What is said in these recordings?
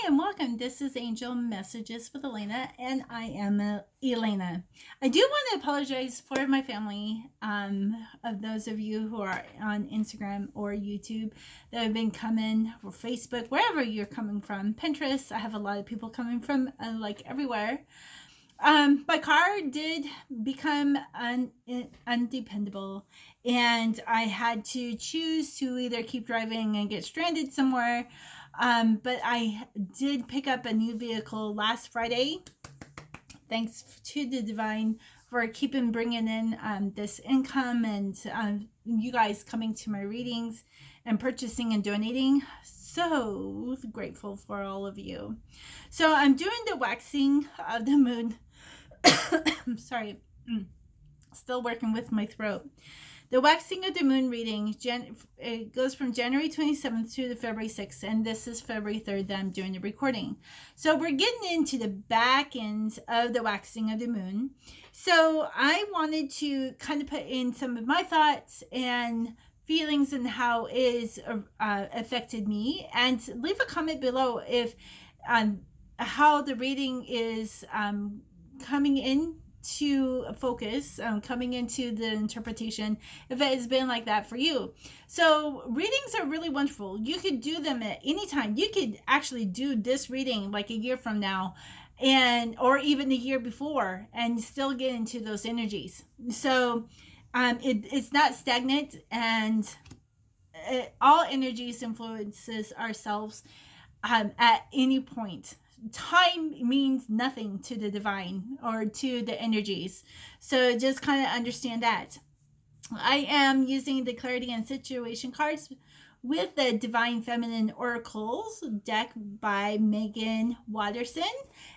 Hi and welcome. This is Angel Messages with Elena, and I am Elena. I do want to apologize for my family, of those of you who are on Instagram or YouTube that have been coming, or Facebook, wherever you're coming from. Pinterest, I have a lot of people coming from like everywhere. My car did become undependable, and I had to choose to either keep driving and get stranded somewhere. But I did pick up a new vehicle last Friday. Thanks to the divine for keeping bringing in this income and you guys coming to my readings and purchasing and donating. So grateful for all of you. So I'm doing the waxing of the moon. I'm sorry, still working with my throat. The waxing of the moon reading, it goes from January 27th to the February 6th, and this is February 3rd that I'm doing the recording. So we're getting into the back end of the waxing of the moon. So I wanted to kind of put in some of my thoughts and feelings and how it has affected me, and leave a comment below if how the reading is coming in to focus, coming into the interpretation, if it has been like that for you. So readings are really wonderful. You could do them at any time. You could actually do this reading like a year from now, and or even a year before, and still get into those energies. So it's not stagnant, and all energies influences ourselves at any point. Time means nothing to the divine or to the energies. So just kind of understand that. I am using the clarity and situation cards with the Divine Feminine Oracles deck by Megan Watterson.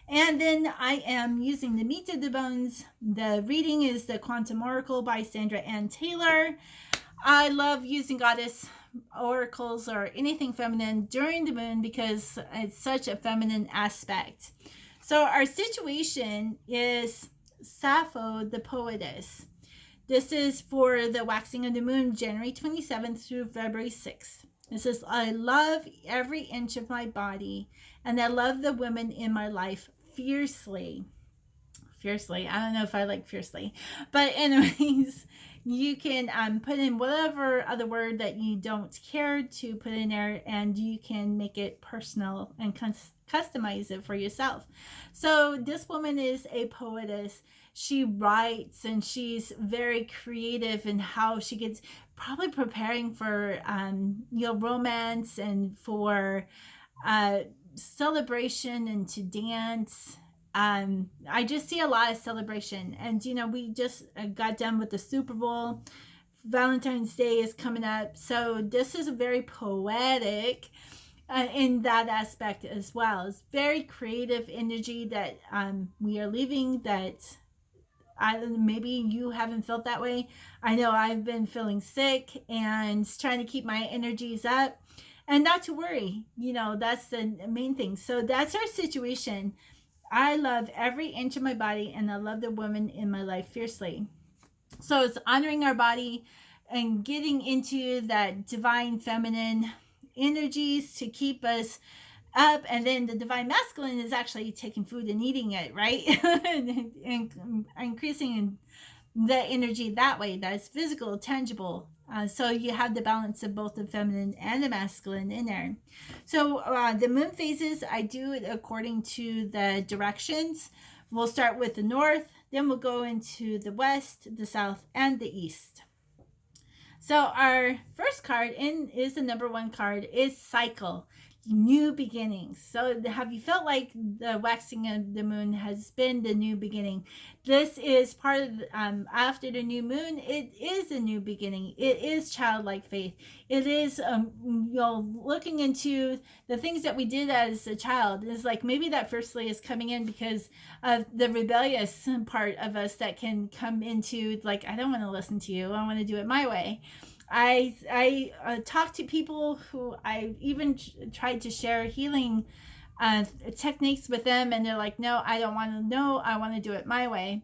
And then I am using the Meat of the Bones. The reading is the Quantum Oracle by Sandra Ann Taylor. I love using goddess oracles or anything feminine during the moon because it's such a feminine aspect. So our situation is Sappho the poetess. This is for the waxing of the moon, January 27th through February 6th. It says, I love every inch of my body, and I love the women in my life fiercely. Fiercely. I don't know if I like fiercely. But anyways, you can put in whatever other word that you don't care to put in there, and you can make it personal and customize it for yourself. So this woman is a poetess. She writes, and she's very creative in how she gets, probably preparing for romance and for celebration and to dance. I just see a lot of celebration, and we just got done with the Super Bowl. Valentine's Day is coming up, so this is very poetic in that aspect as well. It's very creative energy that we are leaving. That maybe you haven't felt that way. I know I've been feeling sick and trying to keep my energies up, and not to worry. That's the main thing. So that's our situation. I love every inch of my body, and I love the woman in my life fiercely. So it's honoring our body and getting into that divine feminine energies to keep us up. And then the divine masculine is actually taking food and eating it, right? and increasing the energy that way. That's physical, tangible. So you have the balance of both the feminine and the masculine in there. So the moon phases, I do it according to the directions. We'll start with the north, then we'll go into the west, the south, and the east. So our first card is the number one card, is cycle. New beginnings. So have you felt like the waxing of the moon has been the new beginning? This is part of after the new moon. It is a new beginning. It is childlike faith. It is looking into the things that we did as a child. It's like maybe that firstly is coming in because of the rebellious part of us that can come into, like, I don't want to listen to you, I want to do it my way. I talk to people who I even tried to share healing techniques with them, and they're like, no, I don't want to know, I want to do it my way.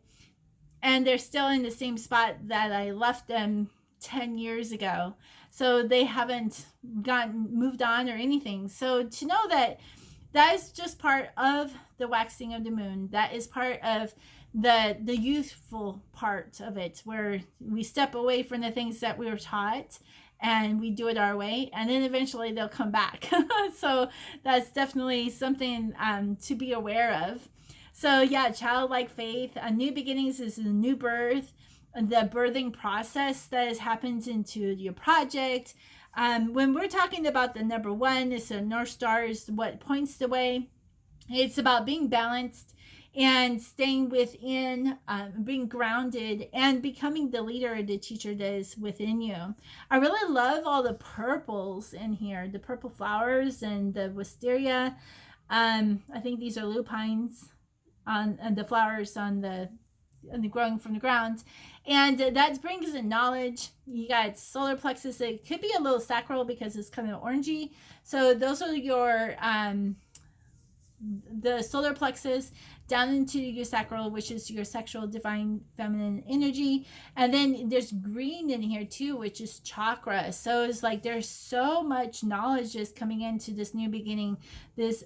And they're still in the same spot that I left them 10 years ago. So they haven't moved on or anything. So to know that that is just part of the waxing of the moon. That is part of the youthful part of it, where we step away from the things that we were taught and we do it our way, and then eventually they'll come back. So that's definitely something to be aware of. So yeah, childlike faith, a new beginnings is a new birth, the birthing process that has happened into your project. When we're talking about the number one, it's a North Star, is what points the way. It's about being balanced and staying within, being grounded, and becoming the leader, the teacher that is within you. I really love all the purples in here, the purple flowers and the wisteria. I think these are lupines on and the flowers on the growing from the ground, and that brings in knowledge. You got solar plexus. It could be a little sacral because it's kind of orangey. So those are your the solar plexus down into your sacral, which is your sexual divine feminine energy. And then there's green in here too, which is chakra. So it's like there's so much knowledge just coming into this new beginning, this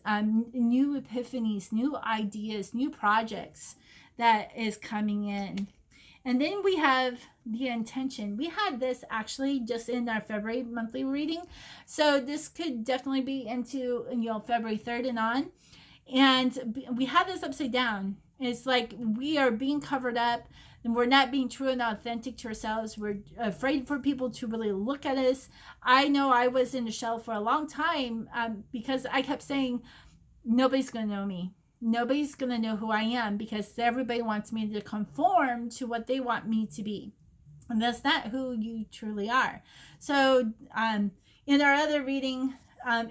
new epiphanies, new ideas, new projects that is coming in. And then we have the intention. We had this actually just in our February monthly reading. So this could definitely be into, February 3rd and on. And we have this upside down. It's like we are being covered up and we're not being true and authentic to ourselves. We're afraid for people to really look at us. I know I was in the shell for a long time because I kept saying, nobody's going to know me. Nobody's going to know who I am because everybody wants me to conform to what they want me to be. And that's not who you truly are. So in our other reading,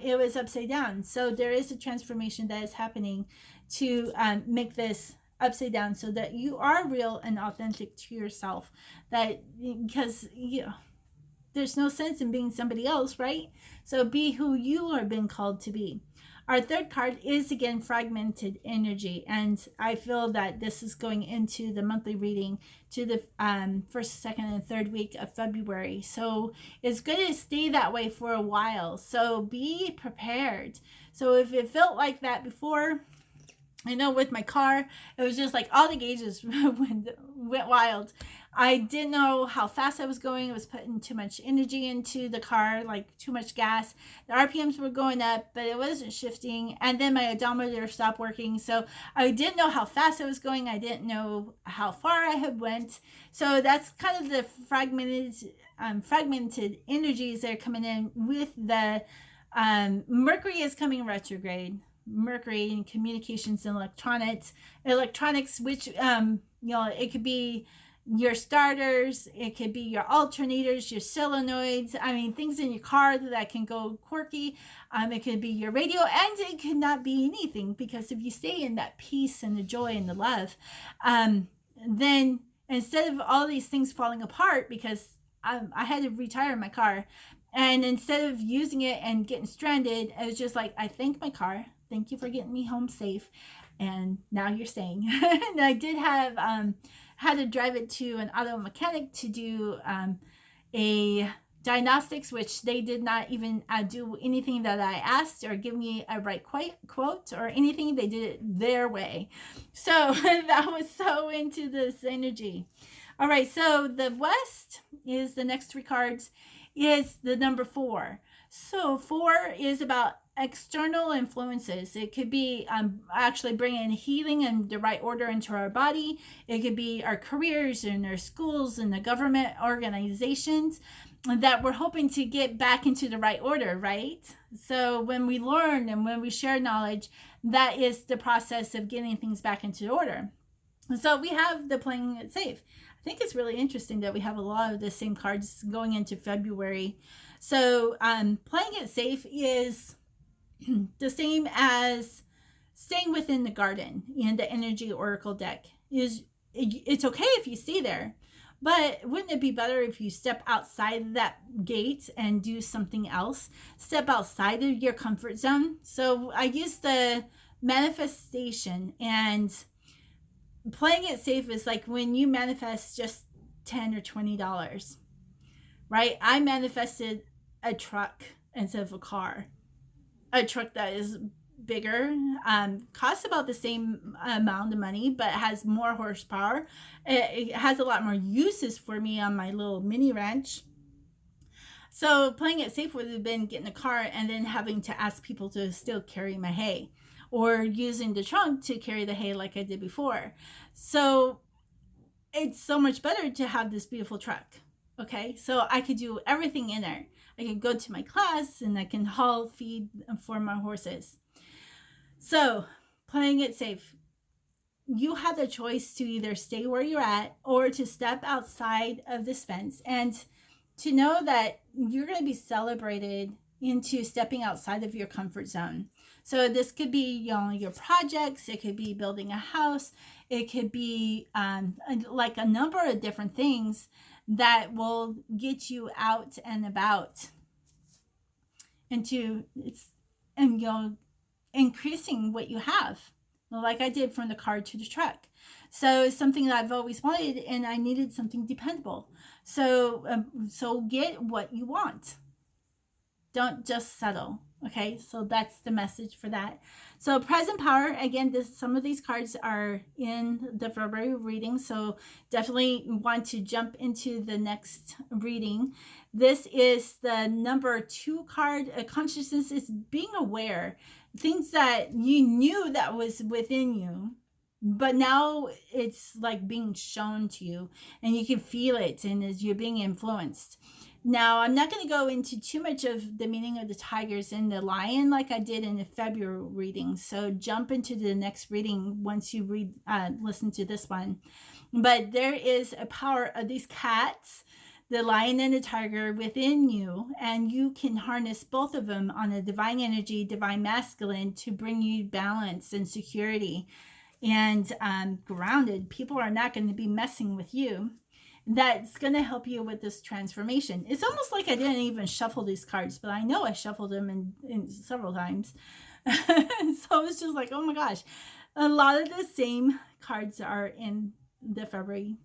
it was upside down. So there is a transformation that is happening to make this upside down so that you are real and authentic to yourself. That because there's no sense in being somebody else, right? So be who you are being called to be. Our third card is again fragmented energy, and I feel that this is going into the monthly reading to the first, second, and third week of February. So it's going to stay that way for a while. So be prepared. So if it felt like that before, I know with my car, it was just like all the gauges went wild. I didn't know how fast I was going. I was putting too much energy into the car, like too much gas. The RPMs were going up, but it wasn't shifting. And then my odometer stopped working. So I didn't know how fast I was going. I didn't know how far I had went. So that's kind of the fragmented energies that are coming in with the Mercury is coming retrograde. Mercury in communications and electronics, which it could be your starters, it could be your alternators, your solenoids. I mean, things in your car that can go quirky. It could be your radio, and it could not be anything, because if you stay in that peace and the joy and the love, then instead of all these things falling apart, because I had to retire my car, and instead of using it and getting stranded, I was just like, I thank my car. Thank you for getting me home safe. And now you're staying. And I did have had to drive it to an auto mechanic to do a diagnostics, which they did not even do anything that I asked or give me a right quote or anything. They did it their way. So that was so into this energy. All right, so the West is the next three cards, is the number 4. So 4 is about external influences. It could be actually bringing healing and the right order into our body. It could be our careers and our schools and the government organizations that we're hoping to get back into the right order, right? So when we learn and when we share knowledge, that is the process of getting things back into order. So we have the playing it safe. I think it's really interesting that we have a lot of the same cards going into February. So playing it safe is the same as staying within the garden in the energy oracle deck. It's okay if you stay there, but wouldn't it be better if you step outside that gate and do something else? Step outside of your comfort zone. So I use the manifestation, and playing it safe is like when you manifest just $10 or $20, right? I manifested a truck instead of a car. A truck that is bigger, costs about the same amount of money, but has more horsepower. It has a lot more uses for me on my little mini ranch. So playing it safe would have been getting a car and then having to ask people to still carry my hay, or using the trunk to carry the hay like I did before. So it's so much better to have this beautiful truck. Okay, so I could do everything in there. I can go to my class and I can haul feed for my horses. So playing it safe, you have the choice to either stay where you're at or to step outside of this fence, and to know that you're going to be celebrated into stepping outside of your comfort zone. So this could be, your projects, it could be building a house, it could be like a number of different things that will get you out and about into it's and increasing what you have, like I did from the car to the truck. So it's something that I've always wanted, and I needed something dependable. So get what you want. Don't just settle. Okay, so that's the message for that. So present power, again, some of these cards are in the February reading, so definitely want to jump into the next reading. This is the number 2 card. Consciousness is being aware, things that you knew that was within you, but now it's like being shown to you, and you can feel it, and as you're being influenced. Now, I'm not going to go into too much of the meaning of the tigers and the lion like I did in the February reading. So jump into the next reading once you listen to this one. But there is a power of these cats, the lion and the tiger, within you, and you can harness both of them on a divine energy, divine masculine, to bring you balance and security and grounded. People are not going to be messing with you. That's going to help you with this transformation. It's almost like I didn't even shuffle these cards, but I know I shuffled them in several times. So it's just like, oh my gosh, a lot of the same cards are in the February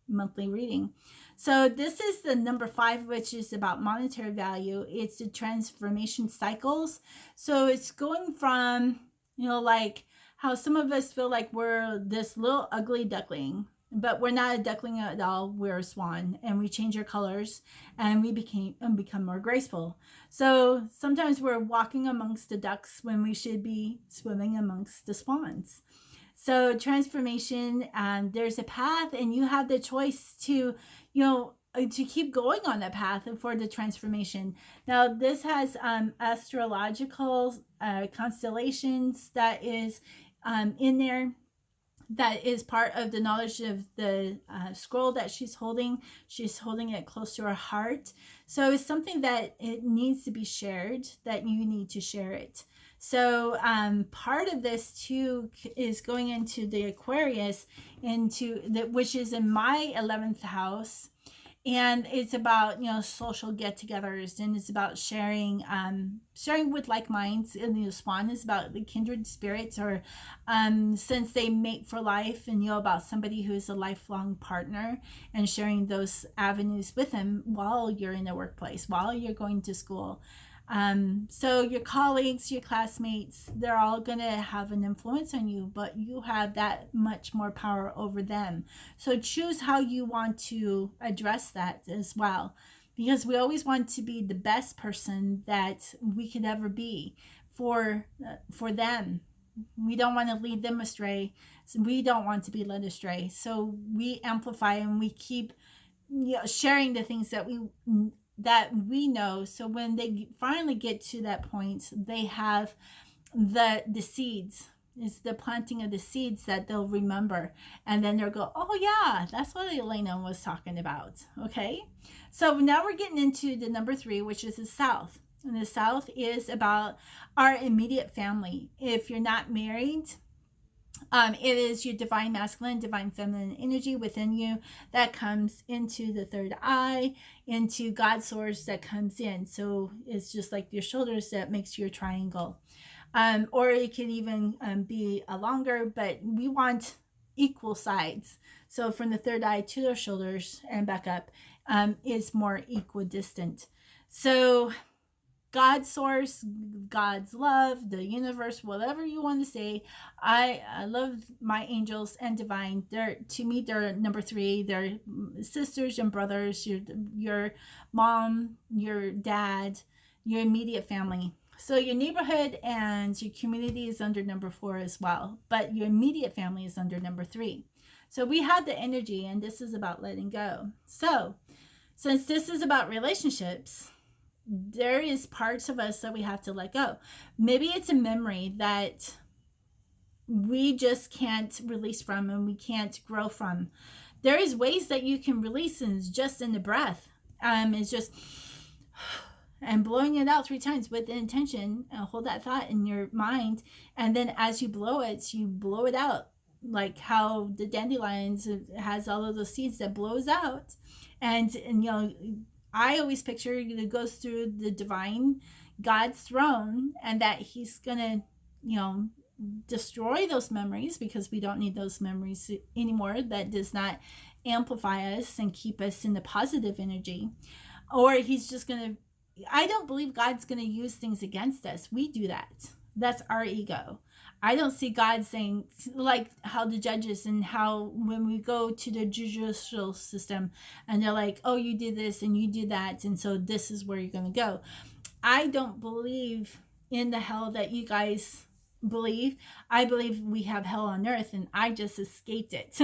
monthly reading. So this is the number 5, which is about monetary value. It's the transformation cycles. So it's going from, like how some of us feel like we're this little ugly duckling, but we're not a duckling at all. We're a swan, and we change our colors, and we become more graceful. So sometimes we're walking amongst the ducks when we should be swimming amongst the swans. So transformation, there's a path, and you have the choice to, to keep going on that path for the transformation. Now, this has astrological constellations that is in there. That is part of the knowledge of the scroll that she's holding. She's holding it close to her heart. So it's something that it needs to be shared, that you need to share it. So part of this too is going into the Aquarius, which is in my 11th house. And it's about, social get-togethers, and it's about sharing with like minds. And the swan is about the kindred spirits, or since they mate for life, and about somebody who is a lifelong partner, and sharing those avenues with them while you're in the workplace, while you're going to school. So your colleagues, your classmates, they're all going to have an influence on you, but you have that much more power over them. So choose how you want to address that as well, because we always want to be the best person that we could ever be for them. We don't want to lead them astray. So we don't want to be led astray. So we amplify, and we keep sharing the things that we know. So when they finally get to that point, they have the seeds. It's the planting of the seeds that they'll remember, and then they'll go, oh yeah, that's what Elena was talking about. Okay, so now we're getting into the number 3, which is the South. And the South is about our immediate family. If you're not married, it is your divine masculine, divine feminine energy within you that comes into the third eye, into God's source that comes in. So it's just like your shoulders that makes your triangle. Or it can even be a longer, but we want equal sides. So from the third eye to their shoulders and back up is more equidistant. So God's source, God's love, the universe, whatever you want to say. I love my angels and divine. They're, to me, they're number three. They're sisters and brothers. Your mom, your dad, your immediate family. So your neighborhood and your community is under number four as well, but your immediate family is under number three. So we had the energy, and this is about letting go. So since this is about relationships, there is parts of us that we have to let go. Maybe it's a memory that we just can't release from and we can't grow from. There is ways that you can release, and it's just in the breath. It's just and blowing it out 3 times with the intention. Hold that thought in your mind, and then as you blow it out, like how the dandelions has all of those seeds that blows out. And I always picture it goes through the divine God's throne, and that he's gonna destroy those memories, because we don't need those memories anymore. That does not amplify us and keep us in the positive energy. Or he's just gonna, I don't believe God's gonna use things against us. We do that. That's our ego. I don't see God saying, like how the judges, and how when we go to the judicial system and they're like, oh, you did this and you did that, and so this is where you're going to go. I don't believe in the hell that you guys believe. I believe we have hell on earth, and I just escaped it.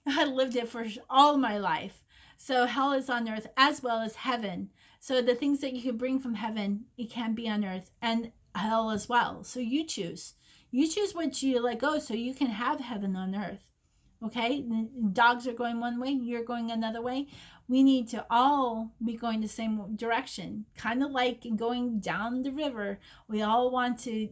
I lived it for all my life. So hell is on earth as well as heaven. So the things that you can bring from heaven, it can be on earth, and hell as well. So you choose. You choose what you let go, so you can have heaven on earth. Okay? The dogs are going one way, you're going another way. We need to all be going the same direction. Kind of like going down the river. We all want to,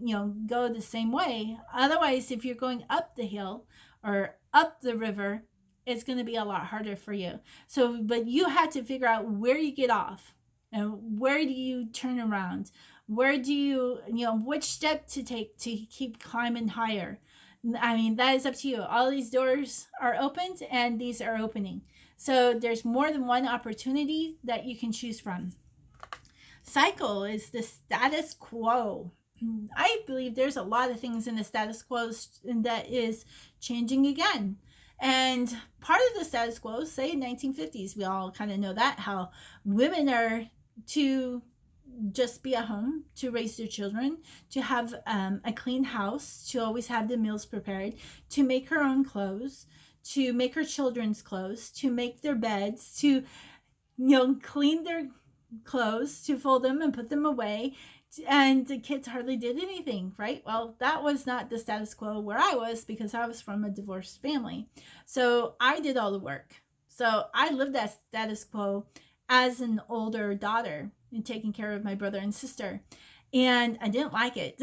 go the same way. Otherwise, if you're going up the hill or up the river, it's going to be a lot harder for you. So, but you had to figure out where you get off and where do you turn around. Where do you, which step to take to keep climbing higher? I mean, that is up to you. All these doors are opened, and these are opening. So there's more than one opportunity that you can choose from. Cycle is the status quo. I believe there's a lot of things in the status quo that is changing again. And part of the status quo, say 1950s, we all kind of know that, how women are to just be at home, to raise their children, to have a clean house, to always have the meals prepared, to make her own clothes, to make her children's clothes, to make their beds, to clean their clothes, to fold them and put them away. And the kids hardly did anything, right? Well, that was not the status quo where I was, because I was from a divorced family. So I did all the work. So I lived that status quo as an older daughter and taking care of my brother and sister. And I didn't like it.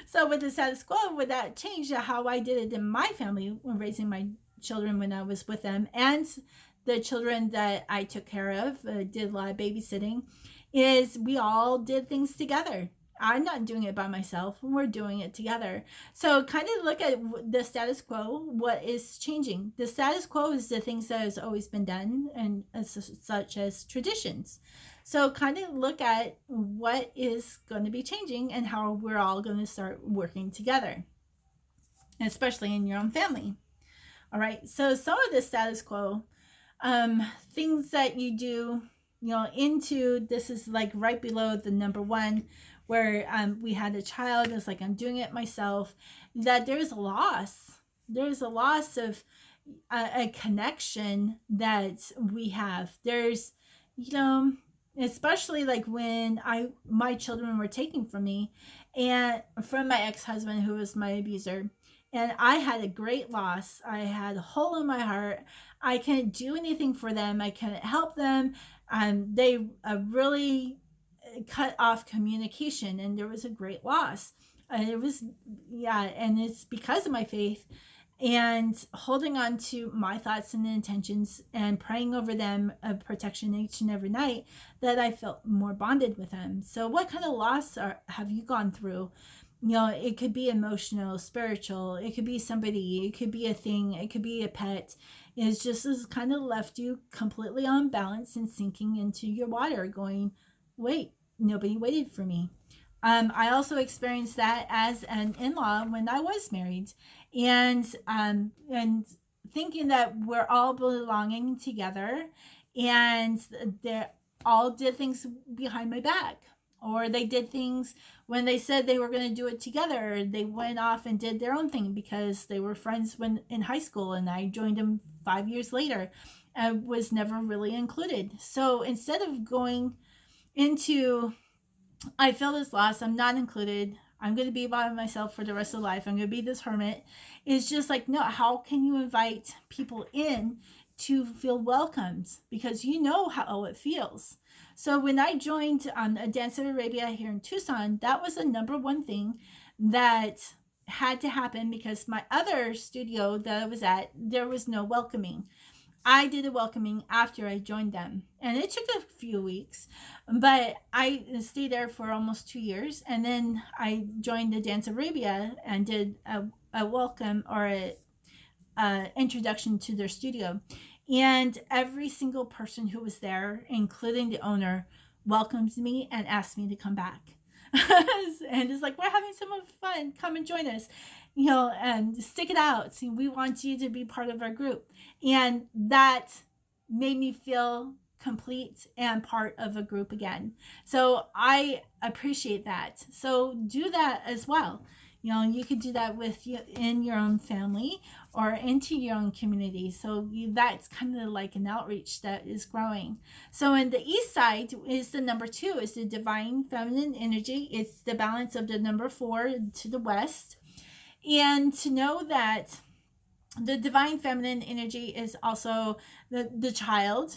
So with the status quo, would that change how I did it in my family when raising my children when I was with them, and the children that I took care of, did a lot of babysitting, is we all did things together. I'm not doing it by myself. We're doing it together. So kind of look at the status quo, what is changing. The status quo is the things that has always been done, and such as traditions. So kind of look at what is going to be changing and how we're all going to start working together, especially in your own family. All right. So some of the status quo, things that you do, into, this is like right below the number one, where we had a child. It's like, I'm doing it myself. That there's a loss. There's a loss of a connection that we have. There's, especially like when my children were taken from me, and from my ex-husband, who was my abuser. And I had a great loss. I had a hole in my heart. I couldn't do anything for them. I couldn't help them. They really cut off communication, and there was a great loss. And it's because of my faith and holding on to my thoughts and intentions and praying over them of protection each and every night, that I felt more bonded with them. So what kind of loss have you gone through? It could be emotional, spiritual, it could be somebody, it could be a thing, it could be a pet. It's just has kind of left you completely unbalanced and sinking into your water, going, wait, nobody waited for me. I also experienced that as an in-law when I was married, and thinking that we're all belonging together, and they all did things behind my back, or they did things when they said they were going to do it together. They went off and did their own thing because they were friends when in high school, and I joined them 5 years later. I was never really included. So instead of going into I feel this loss. I'm not included. I'm going to be by myself for the rest of life. I'm going to be this hermit. It's just like, no, how can you invite people in to feel welcomed? Because you know how it feels. So when I joined a Dance of Arabia here in Tucson, that was the number one thing that had to happen, because my other studio that I was at, there was no welcoming. I did a welcoming after I joined them, and it took a few weeks, but I stayed there for almost 2 years, and then I joined the Dance Arabia and did a welcome, or a introduction to their studio, and every single person who was there, including the owner, welcomed me and asked me to come back. And it's like, we're having so much fun, come and join us, and stick it out. We want you to be part of our group. And that made me feel complete and part of a group again. So I appreciate that. So do that as well. You could do that with you in your own family or into your own community. So that's kind of like an outreach that is growing. So in the east side is the number 2, is the divine feminine energy. It's the balance of the number 4 to the west. And to know that the divine feminine energy is also the child,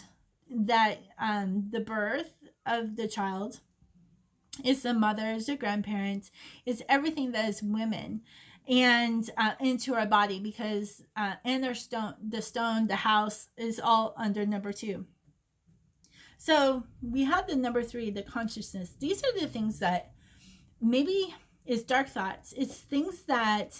that the birth of the child is the mothers, the grandparents, is everything that is women, and into our body, because and their stone, the house is all under number 2. So we have the number 3, the consciousness. These are the things that maybe is dark thoughts. It's things that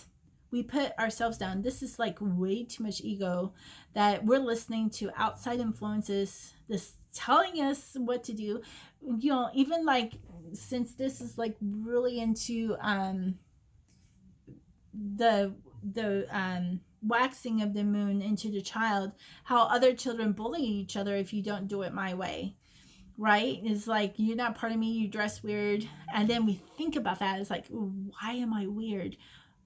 we put ourselves down. This is like way too much ego, that we're listening to outside influences, this telling us what to do. Even like, since this is like really into the waxing of the moon into the child, how other children bully each other if you don't do it my way, right? It's like, you're not part of me, you dress weird. And then we think about that, it's like, why am I weird?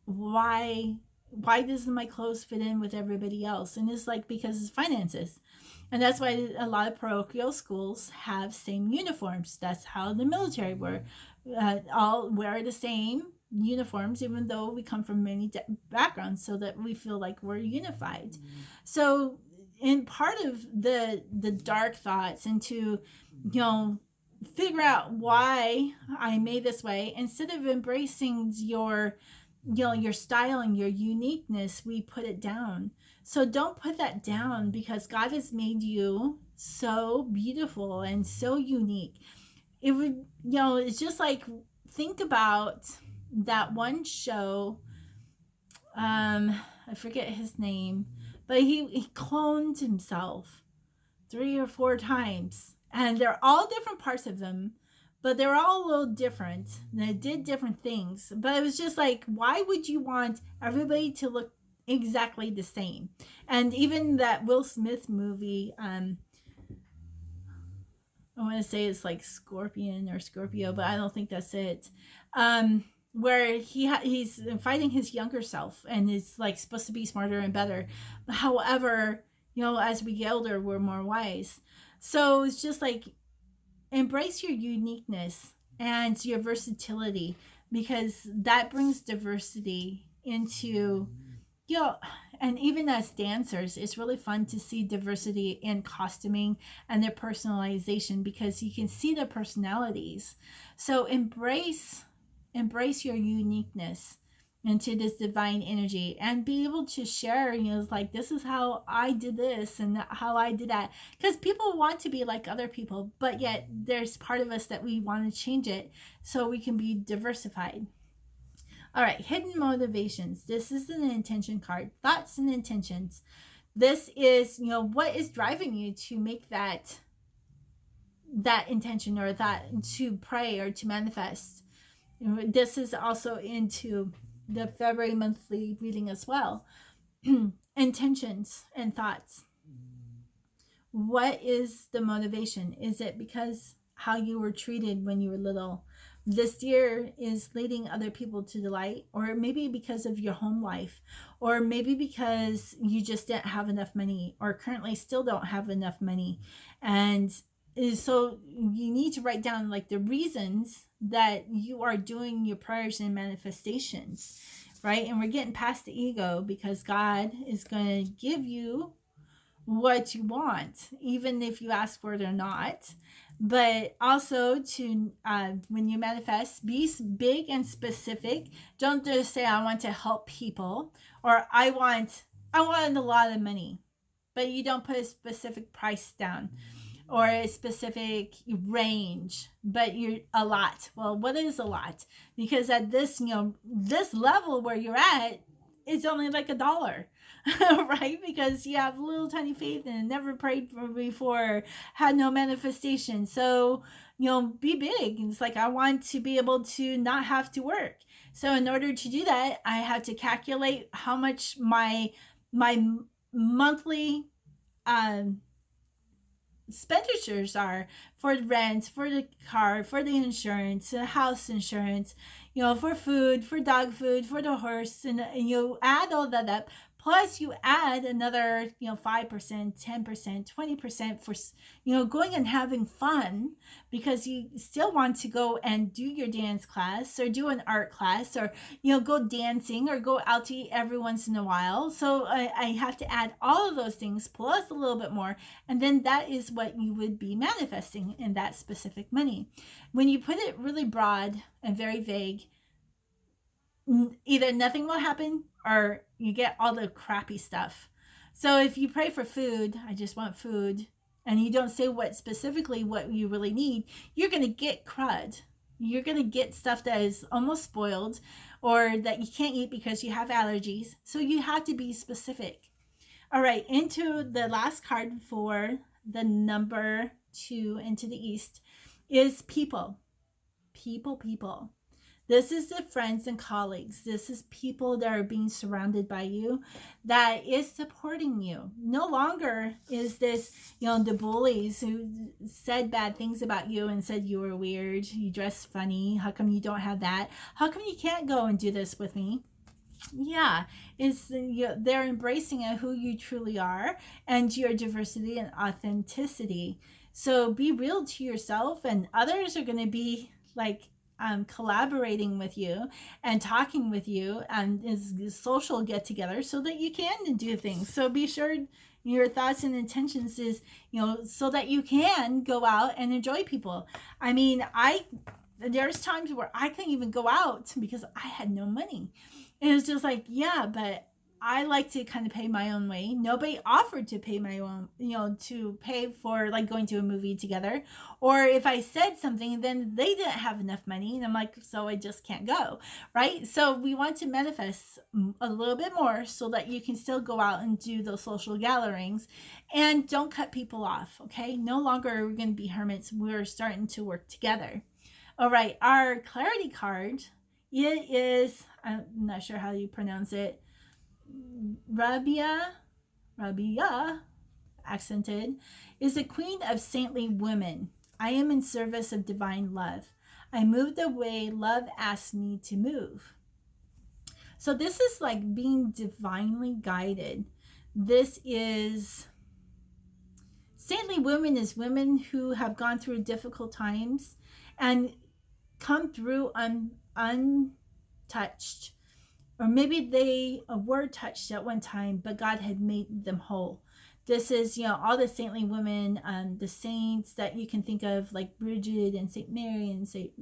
Why doesn't my clothes fit in with everybody else? And it's like, because it's finances. And that's why a lot of parochial schools have same uniforms. That's how the military were. All wear the same uniforms, even though we come from many backgrounds, so that we feel like we're unified. So in part of the dark thoughts, and to figure out why I made this way, instead of embracing your style and your uniqueness, we put it down. So don't put that down, because God has made you so beautiful and so unique. It would, it's just like, think about that one show. I forget his name, but he cloned himself 3 or 4 times, and they're all different parts of them, but they're all a little different. They did different things, but it was just like, why would you want everybody to look exactly the same? And even that Will Smith movie, I want to say it's like Scorpion or Scorpio, but I don't think that's it. Where he's fighting his younger self, and is like supposed to be smarter and better. However, as we get older, we're more wise. So it's just like, embrace your uniqueness and your versatility, because that brings diversity into, and even as dancers, it's really fun to see diversity in costuming and their personalization, because you can see their personalities. So embrace your uniqueness into this divine energy, and be able to share, like, this is how I did this and how I did that. Because people want to be like other people, but yet there's part of us that we want to change it so we can be diversified. All right, hidden motivations. This is an intention card. Thoughts and intentions. This is, what is driving you to make that that intention or that to pray or to manifest. This is also into the February monthly reading as well. Intentions and thoughts. What is the motivation? Is it because how you were treated when you were little? This year is leading other people to the light, or maybe because of your home life, or maybe because you just didn't have enough money, or currently still don't have enough money. And so you need to write down like the reasons that you are doing your prayers and manifestations, right? And we're getting past the ego, because God is going to give you what you want, even if you ask for it or not. But also to when you manifest, be big and specific. Don't just say I want to help people, or I want a lot of money, but you don't put a specific price down or a specific range, but you're a lot. Well, what is a lot? Because at this, this level where you're at, it's only like $1. Right? Because you have little tiny faith and never prayed for before, had no manifestation. So, be big. It's like, I want to be able to not have to work. So in order to do that, I have to calculate how much my monthly expenditures are for rent, for the car, for the insurance, the house insurance, for food, for dog food, for the horse, and you add all that up. Plus, you add another, 5%, 10%, 20% for, going and having fun, because you still want to go and do your dance class or do an art class, or, go dancing or go out to eat every once in a while. So I have to add all of those things plus a little bit more. And then that is what you would be manifesting in that specific money. When you put it really broad and very vague, either nothing will happen or you get all the crappy stuff. So if you pray for food, I just want food, and you don't say what specifically what you really need, you're going to get crud. You're going to get stuff that is almost spoiled or that you can't eat because you have allergies. So you have to be specific. All right, into the last card for the number 2 into the east is people. People. This is the friends and colleagues. This is people that are being surrounded by you, that is supporting you. No longer is this, the bullies who said bad things about you and said you were weird, you dress funny, how come you don't have that? How come you can't go and do this with me? Yeah, they're embracing who you truly are and your diversity and authenticity. So be real to yourself, and others are going to be like collaborating with you and talking with you, and is social get together so that you can do things. So be sure your thoughts and intentions is, so that you can go out and enjoy people. I mean, there's times where I couldn't even go out because I had no money. And it's just like, yeah, but I like to kind of pay my own way. Nobody offered to pay my own, to pay for like going to a movie together. Or if I said something, then they didn't have enough money. And I'm like, so I just can't go, right? So we want to manifest a little bit more so that you can still go out and do those social gatherings, and don't cut people off, okay? No longer are we going to be hermits. We're starting to work together. All right, our clarity card, it is, I'm not sure how you pronounce it, Rabia, accented, is the queen of saintly women. I am in service of divine love. I move the way love asks me to move. So this is like being divinely guided. This is, saintly women is women who have gone through difficult times and come through untouched. Or maybe they were touched at one time, but God had made them whole. This is, all the saintly women, the saints that you can think of, like Bridget and Saint Mary and Saint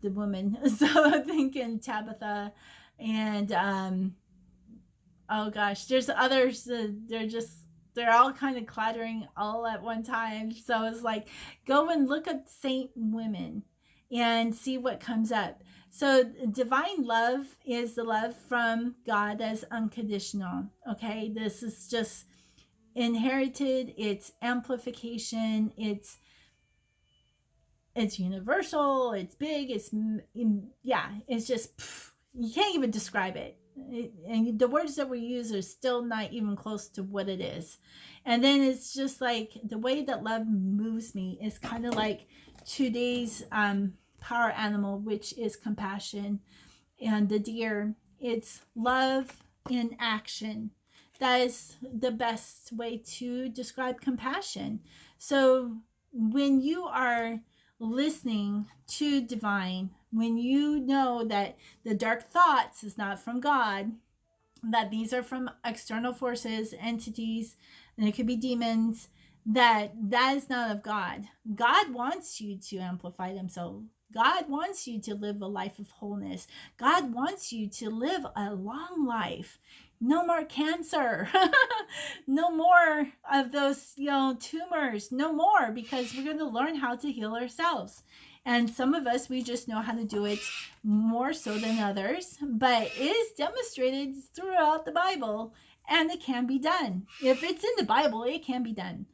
the woman. So I'm thinking Tabitha, and oh gosh, there's others. They're all kind of clattering all at one time. So it's like, go and look up saint women and see what comes up. So divine love is the love from God that is unconditional. Okay, this is just inherited, it's amplification, it's universal, it's big, yeah, it's just, you can't even describe it. And the words that we use are still not even close to what it is. And then it's just like the way that love moves me is kind of like today's power animal, which is compassion. And the deer, it's love in action. That is the best way to describe compassion. So when you are listening to divine, when you know that the dark thoughts is not from God, that these are from external forces, entities, and it could be demons, that is not of God. God wants you to amplify himself. God wants you to live a life of wholeness. God wants you to live a long life. No more cancer. No more of those, tumors. No more, because we're going to learn how to heal ourselves. And some of us, we just know how to do it more so than others, but it is demonstrated throughout the Bible, and it can be done. If it's in the Bible, it can be done.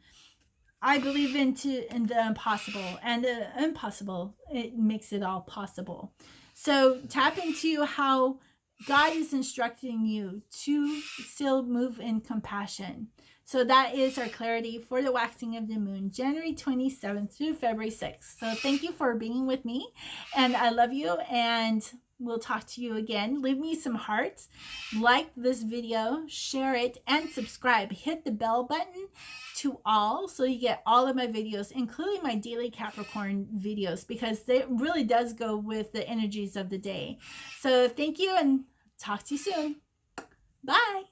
I believe in the impossible, and the impossible, it makes it all possible. So tap into how God is instructing you to still move in compassion. So that is our clarity for the waxing of the moon, January 27th through February 6th. So thank you for being with me, and I love you, and we'll talk to you again. Leave me some hearts, like this video, share it, and subscribe. Hit the bell button to all so you get all of my videos, including my daily Capricorn videos, because it really does go with the energies of the day. So thank you, and talk to you soon. Bye.